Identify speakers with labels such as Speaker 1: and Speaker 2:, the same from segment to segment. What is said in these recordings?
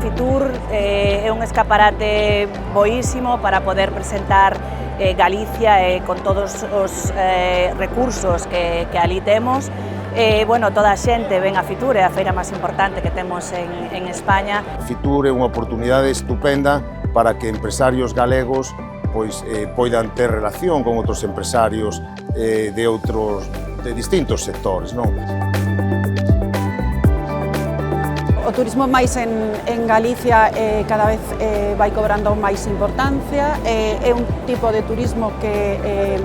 Speaker 1: Fitur é un escaparate boísimo para poder presentar Galicia con todos os recursos que ali temos. Bueno, toda a xente ven a Fitur, é a feira máis importante que temos en España.
Speaker 2: Fitur é unha oportunidade estupenda para que empresarios galegos poidan ter relación con outros empresarios de distintos sectores, non?
Speaker 3: O turismo máis en Galicia cada vez vai cobrando máis importancia, é un tipo de turismo que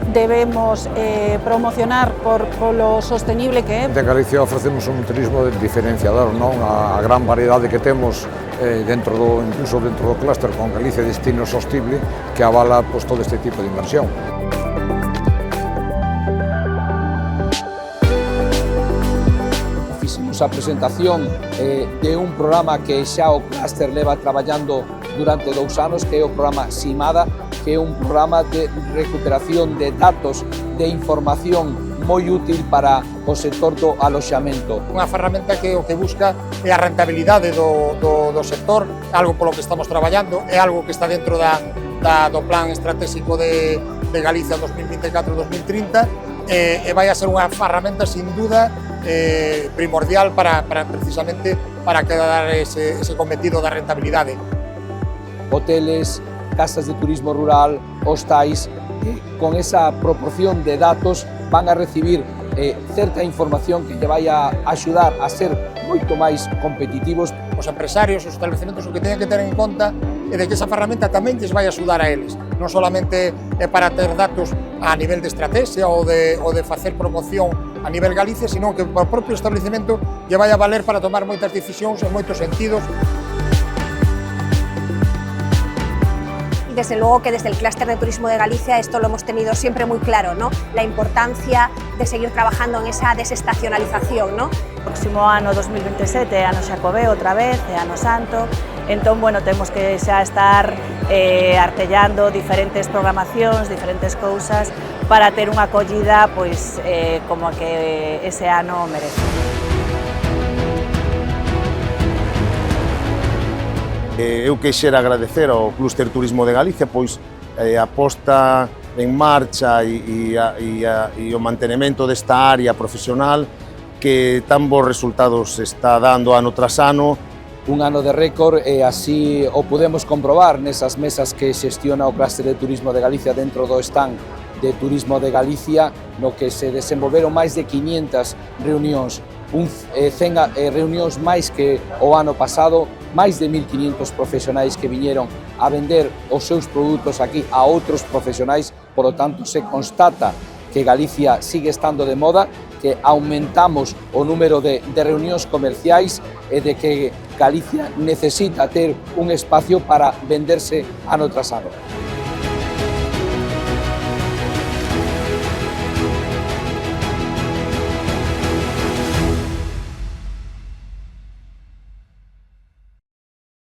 Speaker 3: debemos promocionar polo sostenible que é.
Speaker 4: En Galicia ofrecemos un turismo diferenciador, non? A gran variedade que temos incluso dentro do clúster con Galicia Destino Sostible que avala todo este tipo de inversión.
Speaker 5: A presentación de un programa que xa o clúster leva traballando durante 2 anos, que é o programa Simada, que é un programa de recuperación de datos, de información moi útil para o sector do aloxamento.
Speaker 6: Unha ferramenta que o que busca é a rentabilidade do sector, algo polo que estamos traballando, é algo que está dentro do plan estratégico de Galicia 2024-2030 e vai a ser unha ferramenta sin duda primordial precisamente para quedar ese cometido da rentabilidade.
Speaker 5: Hoteles, casas de turismo rural, hostais, con esa proporción de datos van a recibir certa información que lle vai a axudar a ser moito máis competitivos.
Speaker 6: Os empresarios, os establecementos, o que teñen que ter en conta é de que esa ferramenta tamén lles vai axudar a eles, non solamente para ter datos a nivel de estrategia ou de facer promoción a nivel Galicia, sino que o propio establecemento lle vai a valer para tomar moitas decisións en moitos sentidos.
Speaker 7: Desde luego que desde el clúster de turismo de Galicia esto lo hemos tenido siempre muy claro, ¿no? La importancia de seguir trabajando en esa desestacionalización, ¿no?
Speaker 1: Próximo ano 2027 é ano Xacobeo outra vez, é ano Santo, entón, bueno, temos que xa estar artellando diferentes programacións, diferentes cousas para ter unha acollida pois como a que ese ano merece.
Speaker 2: Eu queixera agradecer ao Clúster Turismo de Galicia pois a posta en marcha e o mantenimento desta área profesional que tan bons resultados está dando ano tras ano.
Speaker 5: Un ano de récord e así o podemos comprobar nesas mesas que xestiona o Clúster de Turismo de Galicia dentro do stand de Turismo de Galicia, no que se desenvolveron máis de 500 reunións, 100 reunións máis que o ano pasado, máis de 1.500 profesionais que viñeron a vender os seus produtos aquí a outros profesionais, por lo tanto se constata que Galicia sigue estando de moda, que aumentamos o número de reunións comerciais e de que Galicia necesita ter un espacio para venderse ano tras ano.